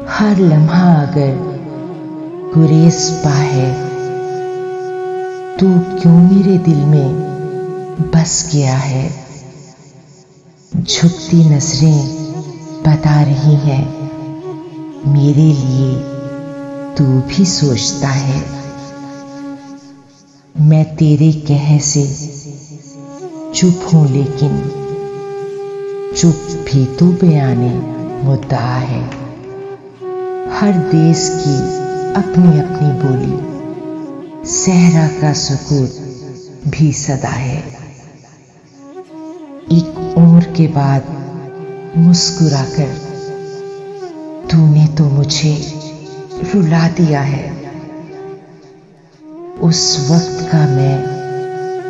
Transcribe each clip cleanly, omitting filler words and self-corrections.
हर लम्हा अगर गुरेज पा है, तू क्यों मेरे दिल में बस गया है। झुकती नजरें बता रही हैं, मेरे लिए तू भी सोचता है। मैं तेरे कहे से चुप हूं, लेकिन चुप भी तो बयाने मुद्दा है। हर देश की अपनी अपनी बोली, सहरा का सुकूत भी सदा है। एक उम्र के बाद मुस्कुराकर तूने तो मुझे रुला दिया है। उस वक्त का मैं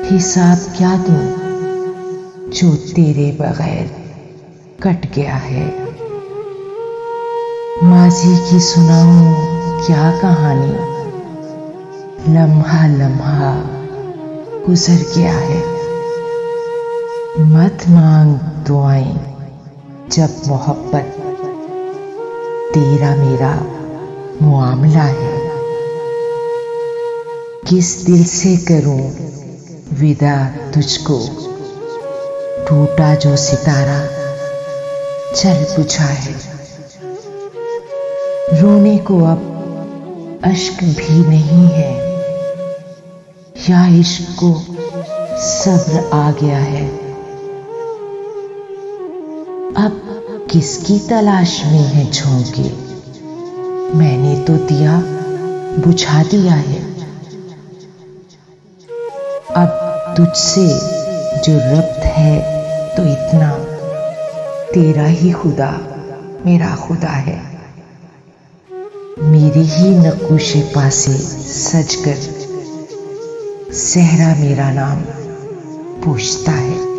हिसाब क्या दूं जो तेरे बगैर कट गया है। माजी की सुनाऊं क्या कहानी, लम्हा लम्हा गुजर गया है। मत मांग दुआएं जब मोहब्बत तेरा मेरा मुआमला है। किस दिल से करूं विदा तुझको, टूटा जो सितारा चल बुझा है। रोने को अब अश्क भी नहीं है, या इश्क को सब्र आ गया है। अब किसकी तलाश में है झोंके, मैंने तो दिया बुझा दिया है। अब तुझसे जो रब्त है तो इतना, तेरा ही खुदा मेरा खुदा है। मेरी ही नक्शे पासे सजकर सहरा मेरा नाम पूछता है।